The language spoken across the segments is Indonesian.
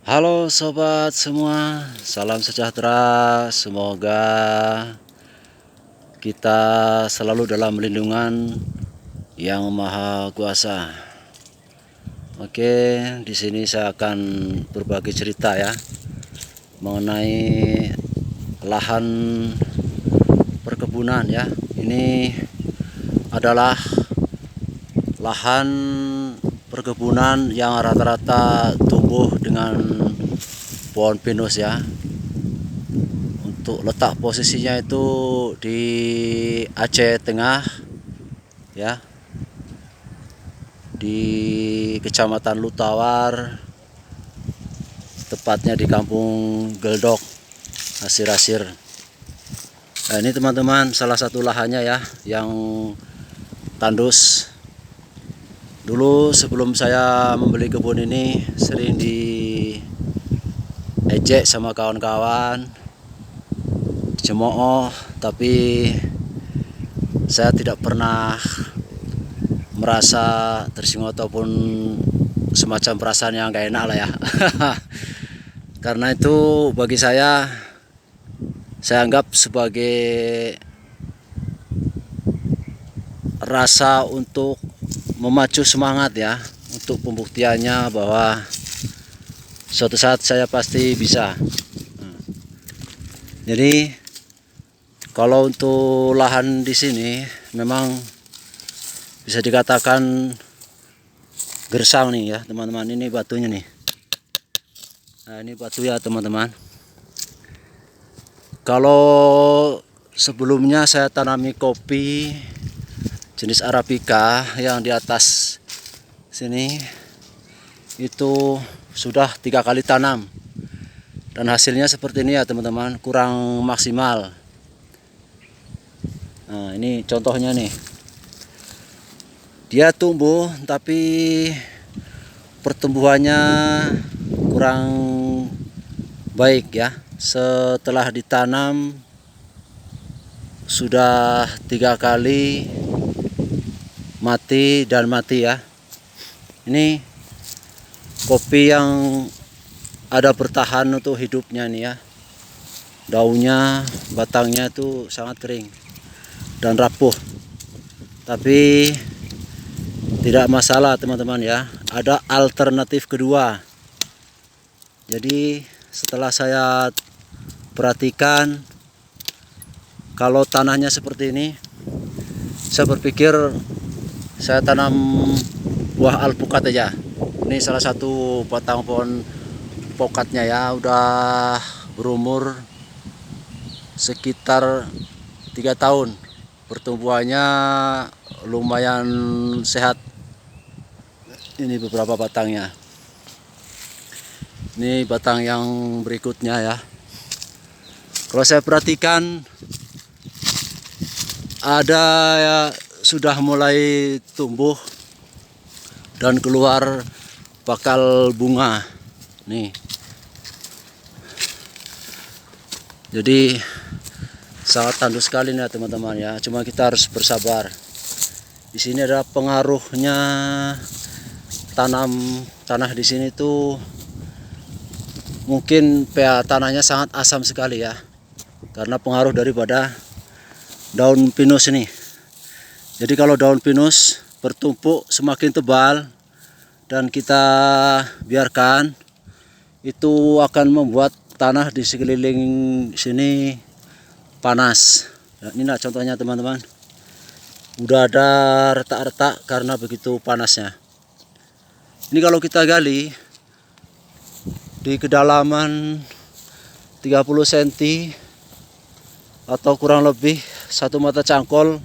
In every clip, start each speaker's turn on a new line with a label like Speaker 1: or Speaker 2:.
Speaker 1: Halo sobat semua, salam sejahtera. Semoga kita selalu dalam lindungan Yang Maha Kuasa. Oke, di sini saya akan berbagi cerita ya mengenai lahan perkebunan ya. Ini adalah lahan perkebunan yang rata-rata tumbuh dengan pohon pinus ya. Untuk letak posisinya itu di Aceh Tengah ya, di Kecamatan Lutawar, tepatnya di Kampung Geldok, Asir-Asir. Nah, ini teman-teman salah satu lahannya ya yang tandus. Dulu sebelum saya membeli kebun ini sering diejek sama kawan-kawan, dicemooh, tapi saya tidak pernah merasa tersinggung ataupun semacam perasaan yang gak enak lah ya. Karena itu bagi saya anggap sebagai rasa untuk memacu semangat ya, untuk pembuktiannya bahwa suatu saat saya pasti bisa. Jadi kalau untuk lahan di sini memang bisa dikatakan gersang nih ya teman-teman. Ini batunya nih. Nah, ini batu ya teman-teman. Kalau sebelumnya saya tanami kopi jenis Arabica yang di atas sini itu sudah 3 kali tanam, dan hasilnya seperti ini ya teman-teman, kurang maksimal. Nah, ini contohnya nih, dia tumbuh tapi pertumbuhannya kurang baik ya. Setelah ditanam sudah 3 kali mati ya. Ini kopi yang ada bertahan untuk hidupnya nih ya. Daunnya, batangnya itu sangat kering dan rapuh. Tapi tidak masalah teman-teman ya. Ada alternatif kedua. Jadi setelah saya perhatikan, kalau tanahnya seperti ini, saya berpikir saya tanam buah alpukat aja. Ini salah satu batang pohon pokatnya ya, udah berumur sekitar 3 tahun. Pertumbuhannya lumayan sehat. Ini beberapa batangnya. Ini batang yang berikutnya ya. Kalau saya perhatikan ada ya, sudah mulai tumbuh dan keluar bakal bunga nih. Jadi sangat tandus sekali nih teman-teman ya. Cuma kita harus bersabar. Di sini ada pengaruhnya tanah di sini tuh, mungkin pH tanahnya sangat asam sekali ya, karena pengaruh daripada daun pinus ini. Jadi kalau daun pinus bertumpuk semakin tebal dan kita biarkan, itu akan membuat tanah di sekeliling sini panas. Nah, inilah contohnya teman-teman. Udah ada retak-retak karena begitu panasnya. Ini kalau kita gali di kedalaman 30 cm atau kurang lebih 1 mata cangkol,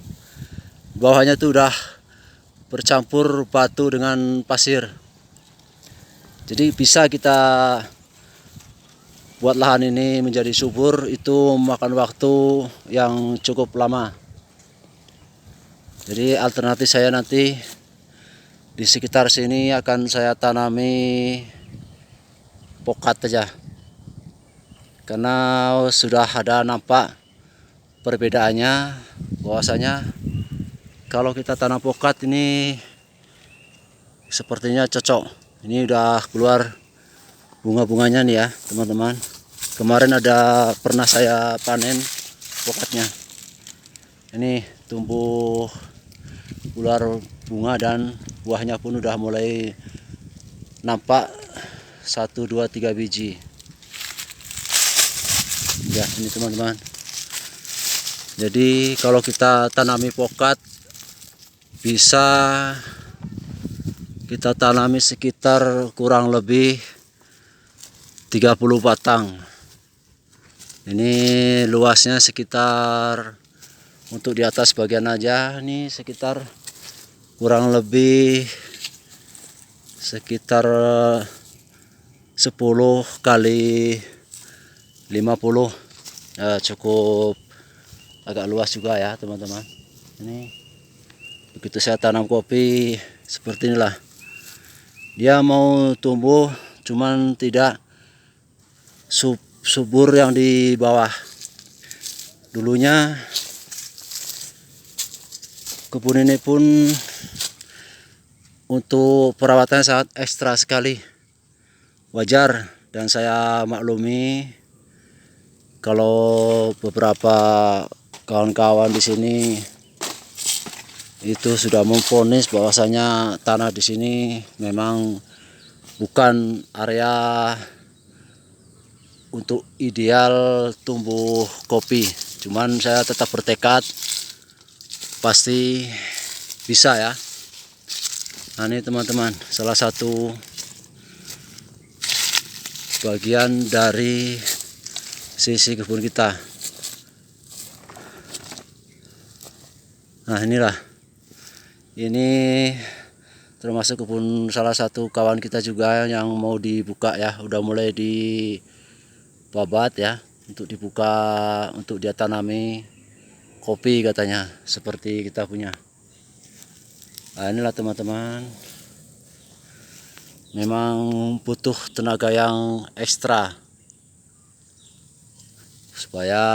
Speaker 1: bawahnya itu udah bercampur batu dengan pasir. Jadi bisa kita buat lahan ini menjadi subur, itu memakan waktu yang cukup lama. Jadi alternatif saya nanti di sekitar sini akan saya tanami pokat aja, karena sudah ada nampak perbedaannya, bahwasanya kalau kita tanam pokat ini sepertinya cocok. Ini udah keluar bunga-bunganya nih ya teman-teman. Kemarin pernah saya panen pokoknya. Ini tumbuh ular bunga dan buahnya pun udah mulai nampak 1, 2, 3 biji. Ya ini teman-teman. Jadi kalau kita tanami pokat bisa kita tanami sekitar kurang lebih 30 batang. Ini luasnya sekitar untuk di atas bagian aja ini sekitar kurang lebih sekitar 10 kali 50. Cukup agak luas juga ya teman-teman. Ini begitu saya tanam kopi seperti inilah. Dia mau tumbuh cuman tidak subur yang di bawah. Dulunya kebun ini pun untuk perawatan sangat ekstra sekali. Wajar dan saya maklumi kalau beberapa kawan-kawan di sini itu sudah memvonis bahwasanya tanah di sini memang bukan area untuk ideal tumbuh kopi. Cuman saya tetap bertekad pasti bisa ya. Nah ini teman-teman, salah satu bagian dari sisi kebun kita. Nah inilah. Ini termasuk kebun salah satu kawan kita juga yang mau dibuka ya, udah mulai dibabat ya untuk dibuka, untuk dia tanami kopi katanya seperti kita punya. Nah inilah teman-teman, memang butuh tenaga yang ekstra supaya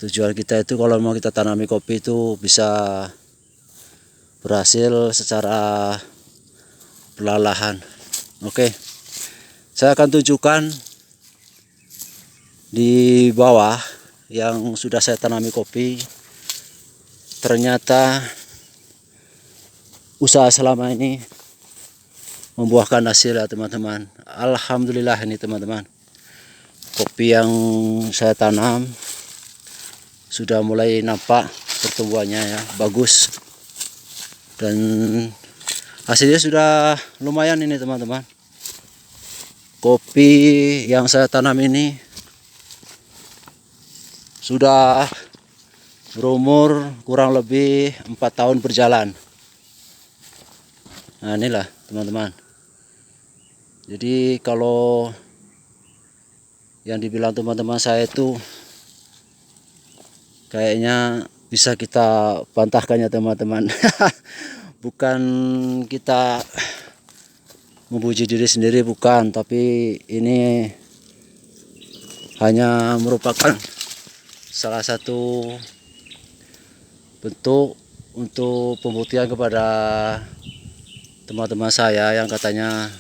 Speaker 1: tujuan kita itu kalau mau kita tanami kopi itu bisa berhasil secara perlahan. Oke, saya akan tunjukkan di bawah yang sudah saya tanami kopi. Ternyata usaha selama ini membuahkan hasil ya teman-teman. Alhamdulillah ini teman-teman. Kopi yang saya tanam sudah mulai nampak pertumbuhannya ya, bagus. Dan hasilnya sudah lumayan ini teman-teman. Kopi yang saya tanam ini sudah berumur kurang lebih 4 tahun berjalan. Nah inilah teman-teman. Jadi kalau yang dibilang teman-teman saya itu kayaknya bisa kita bantahkan ya teman-teman. Bukan kita memuji diri sendiri, bukan, tapi ini hanya merupakan salah satu bentuk untuk pembuktian kepada teman-teman saya yang katanya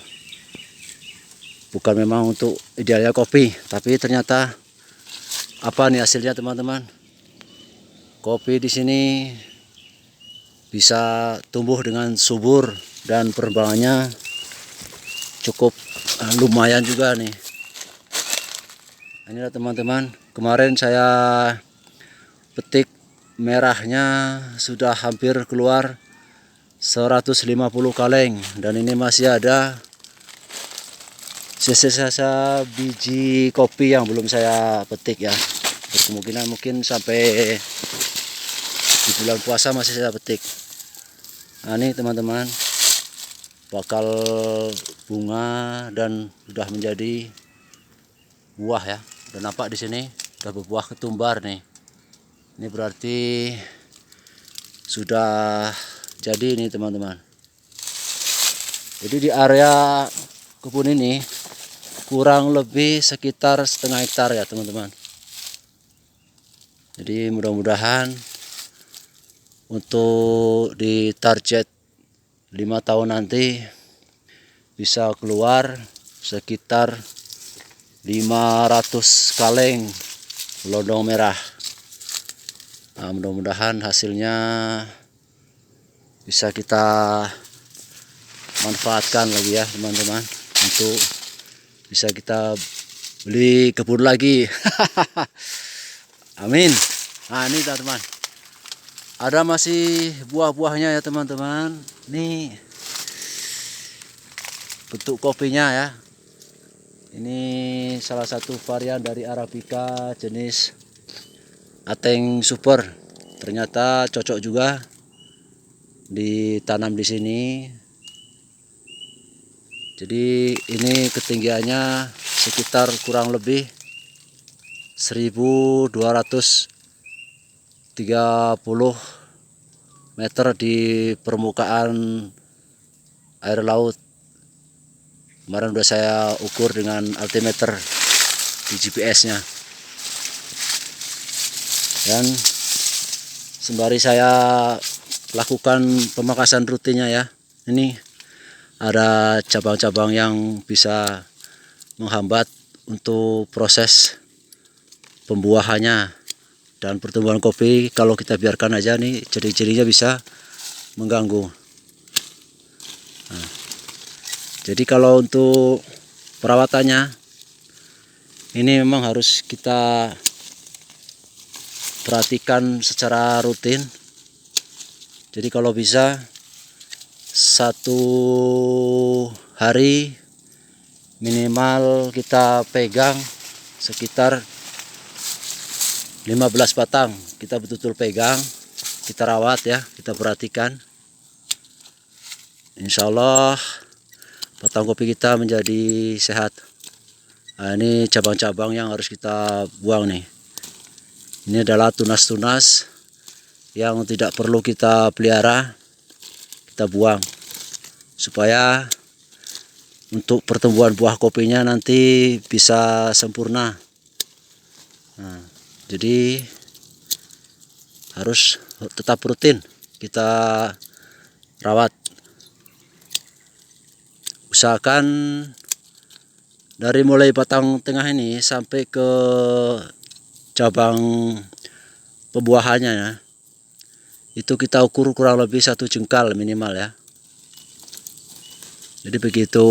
Speaker 1: bukan memang untuk idealnya kopi, tapi ternyata apa nih hasilnya teman-teman? Kopi di sini bisa tumbuh dengan subur dan perkembangannya cukup lumayan juga nih. Inilah teman-teman, kemarin saya petik merahnya sudah hampir keluar 150 kaleng dan ini masih ada sisa-sisa biji kopi yang belum saya petik ya. Kemungkinan mungkin sampai di bulan puasa masih saya petik. Nah ini teman-teman, bakal bunga dan sudah menjadi buah ya. Udah nampak di sini udah berbuah ketumbar nih. Ini berarti sudah jadi ini teman-teman. Jadi di area kebun ini kurang lebih sekitar setengah hektar ya teman-teman. Jadi mudah-mudahan untuk di target 5 tahun nanti bisa keluar sekitar 500 kaleng gelondong merah. Nah, mudah-mudahan hasilnya bisa kita manfaatkan lagi ya teman-teman, untuk bisa kita beli kebun lagi. Amin. Nah ini teman-teman, ada masih buah-buahnya ya teman-teman. Ini bentuk kopinya ya. Ini salah satu varian dari Arabica jenis Ateng Super. Ternyata cocok juga ditanam di sini. Jadi ini ketinggiannya sekitar kurang lebih 1230 meter di permukaan air laut. Kemarin udah saya ukur dengan altimeter di GPS-nya. Dan sembari saya lakukan pemangkasan rutinnya ya, ini ada cabang-cabang yang bisa menghambat untuk proses pembuahannya dan pertumbuhan kopi. Kalau kita biarkan aja nih, ciri-cirinya bisa mengganggu. Nah, jadi kalau untuk perawatannya ini memang harus kita perhatikan secara rutin. Jadi kalau bisa satu hari minimal kita pegang sekitar 15 batang. Kita betul-betul pegang, kita rawat ya, kita perhatikan. Insya Allah batang kopi kita menjadi sehat. Nah, ini cabang-cabang yang harus kita buang nih. Ini adalah tunas-tunas yang tidak perlu kita pelihara, kita buang supaya untuk pertumbuhan buah kopinya nanti bisa sempurna. Nah, jadi harus tetap rutin kita rawat. Usahakan dari mulai batang tengah ini sampai ke cabang pembuahannya ya, itu kita ukur kurang lebih 1 jengkal minimal ya. Jadi begitu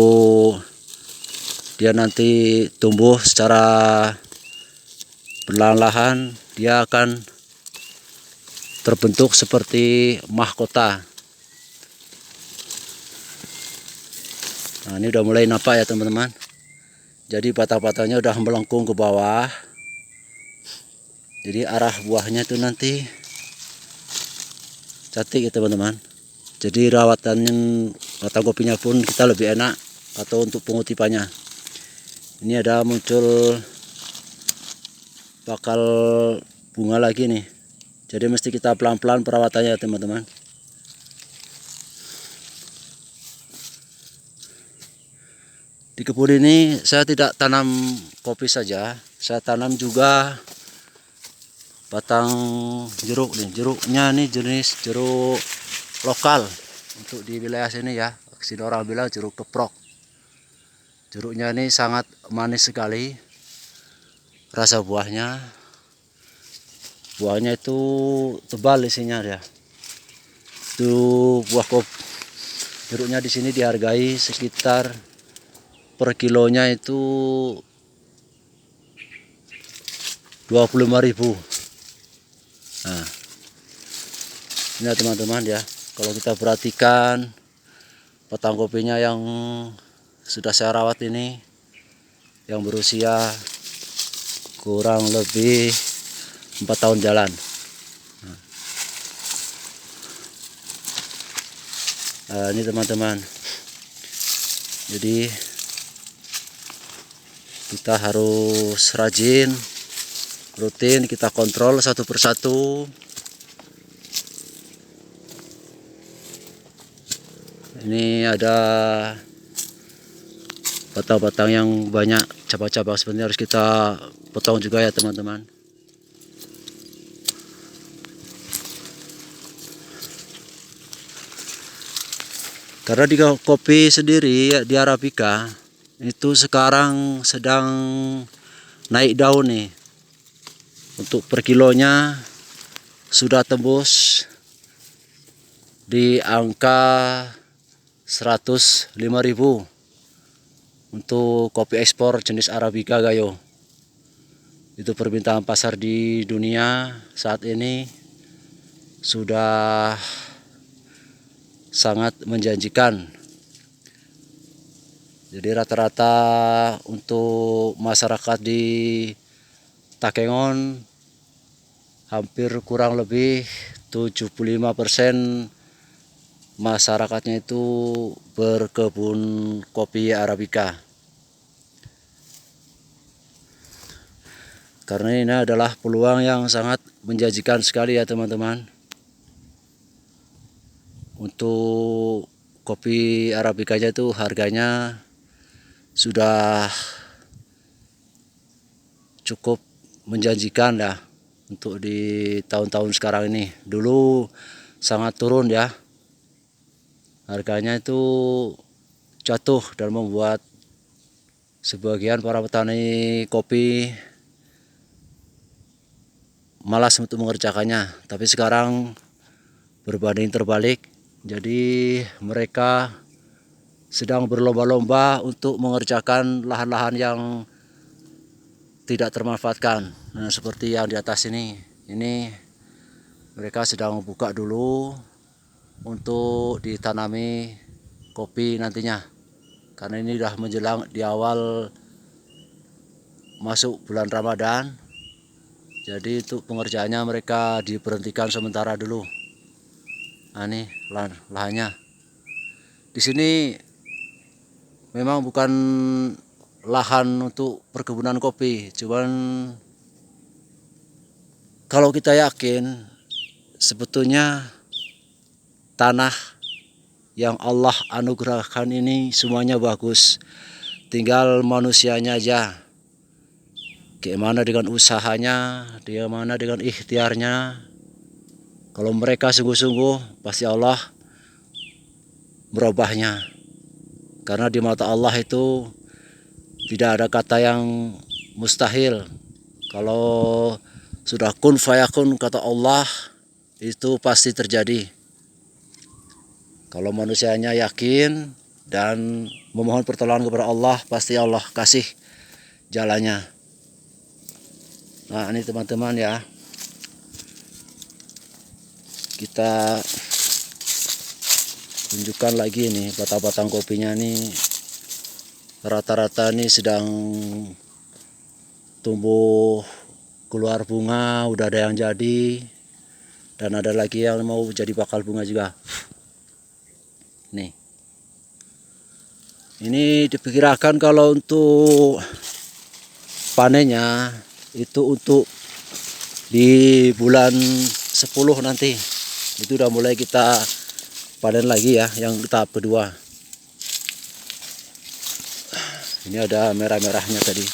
Speaker 1: dia nanti tumbuh secara perlahan-lahan, dia akan terbentuk seperti mahkota. Nah ini udah mulai nampak ya teman-teman. Jadi batang-batangnya udah melengkung ke bawah. Jadi arah buahnya itu nanti cantik ya teman-teman. Jadi rawatan batang kopinya pun kita lebih enak atau untuk pengutipannya. Ini ada muncul bakal bunga lagi nih. Jadi mesti kita pelan-pelan perawatannya ya teman-teman. Di kebun ini saya tidak tanam kopi saja, saya tanam juga batang jeruk nih. Jeruknya nih jenis jeruk lokal untuk di wilayah sini ya. Sini orang bilang jeruk keprok. Jeruknya ini sangat manis sekali rasa buahnya. Buahnya itu tebal isinya ya. Itu buah kopi. Jeruknya di sini dihargai sekitar per kilonya itu 25.000. Nah, ini ya teman-teman ya. Kalau kita perhatikan batang kopinya yang sudah saya rawat ini, yang berusia kurang lebih 4 tahun jalan. Nah, ini teman-teman. Jadi kita harus rajin, rutin kita kontrol satu persatu. Ini ada batang-batang yang banyak cabang-cabang, sebenarnya harus kita potong juga ya teman-teman. Karena di kopi sendiri di Arabica itu sekarang sedang naik daun nih. Untuk per kilonya sudah tembus di angka 105.000 untuk kopi ekspor jenis Arabica Gayo. Itu permintaan pasar di dunia saat ini sudah sangat menjanjikan. Jadi rata-rata untuk masyarakat di Takengon hampir kurang lebih 75% masyarakatnya itu berkebun kopi Arabica. Karena ini adalah peluang yang sangat menjanjikan sekali ya teman-teman. Untuk kopi Arabica aja itu harganya sudah cukup menjanjikan ya untuk di tahun-tahun sekarang ini. Dulu sangat turun ya. Harganya itu jatuh dan membuat sebagian para petani kopi malas untuk mengerjakannya. Tapi sekarang berbanding terbalik. Jadi mereka sedang berlomba-lomba untuk mengerjakan lahan-lahan yang tidak termanfaatkan. Nah, seperti yang di atas ini mereka sedang buka dulu untuk ditanami kopi nantinya. Karena ini sudah menjelang di awal masuk bulan Ramadan. Jadi untuk pengerjaannya mereka diberhentikan sementara dulu. Nah, ini lahannya. Di sini memang bukan lahan untuk perkebunan kopi, cuman kalau kita yakin sebetulnya tanah yang Allah anugerahkan ini semuanya bagus, tinggal manusianya aja gimana dengan usahanya, gimana dengan ikhtiarnya. Kalau mereka sungguh-sungguh pasti Allah merubahnya, karena di mata Allah itu tidak ada kata yang mustahil. Kalau sudah kun fayakun kata Allah itu pasti terjadi. Kalau manusianya yakin dan memohon pertolongan kepada Allah, pasti Allah kasih jalannya. Nah, ini teman-teman ya, kita tunjukkan lagi nih batang-batang kopinya nih. Rata-rata nih sedang tumbuh keluar bunga, udah ada yang jadi dan ada lagi yang mau jadi bakal bunga juga. Nih, ini diperkirakan kalau untuk panennya itu untuk di bulan 10 nanti itu udah mulai kita panen lagi ya, yang tahap kedua. Ini ada merah-merahnya tadi,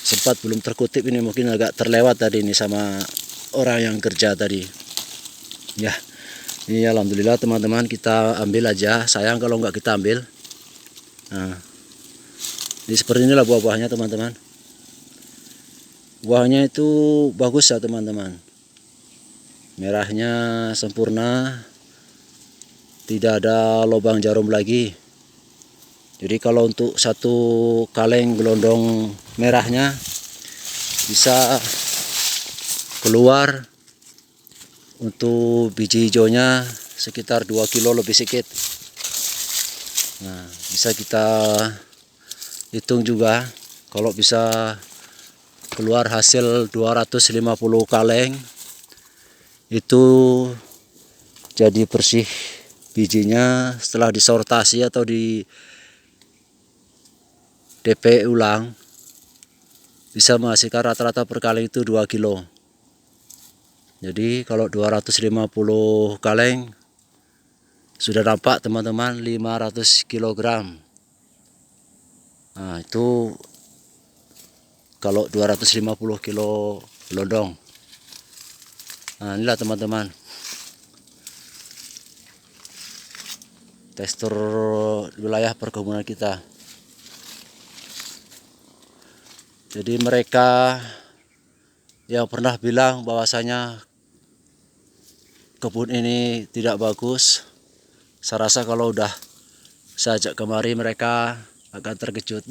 Speaker 1: sempat belum terkutip, ini mungkin agak terlewat tadi ini sama orang yang kerja tadi ya. Ini alhamdulillah teman-teman, kita ambil aja, sayang kalau nggak kita ambil. Nah, ini seperti inilah buah-buahnya teman-teman. Buahnya itu bagus ya teman-teman, merahnya sempurna, tidak ada lubang jarum lagi. Jadi kalau untuk satu kaleng gelondong merahnya bisa keluar untuk biji hijaunya sekitar 2 kilo lebih sedikit. Nah, bisa kita hitung juga kalau bisa keluar hasil 250 kaleng itu jadi bersih bijinya setelah disortasi atau di DP ulang, bisa menghasilkan rata-rata per kaleng itu 2 kilo. Jadi kalau 250 kaleng sudah nampak teman-teman 500 kilogram. Nah, itu kalau 250 kilo gelondong. Nah, inilah teman-teman. tekstur wilayah perkebunan kita. Jadi mereka yang pernah bilang bahwasanya kebun ini tidak bagus, saya rasa kalau udah saya ajak kemari mereka akan terkejut.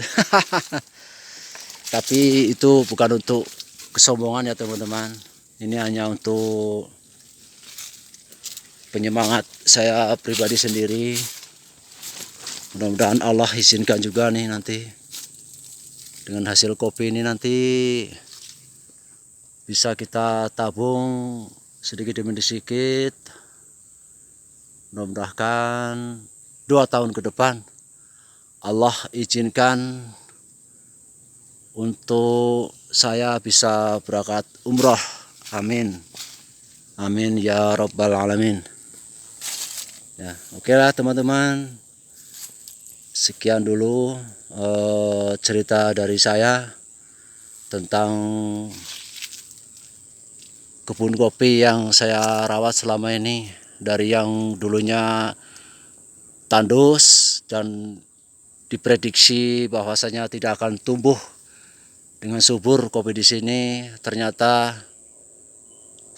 Speaker 1: Tapi itu bukan untuk kesombongan ya teman-teman. Ini hanya untuk penyemangat saya pribadi sendiri. Mudah-mudahan Allah izinkan juga nih nanti dengan hasil kopi ini nanti bisa kita tabung sedikit demi sedikit. Mudah-mudahan 2 tahun ke depan Allah izinkan untuk saya bisa berangkat umroh. Amin. Amin ya rabbal alamin. Ya, oke lah teman-teman. Sekian dulu cerita dari saya tentang kebun kopi yang saya rawat selama ini, dari yang dulunya tandus dan diprediksi bahwasanya tidak akan tumbuh dengan subur kopi di sini, ternyata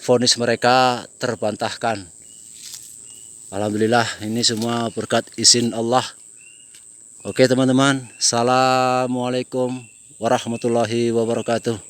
Speaker 1: vonis mereka terbantahkan. Alhamdulillah, ini semua berkat izin Allah. Oke teman-teman, assalamualaikum warahmatullahi wabarakatuh.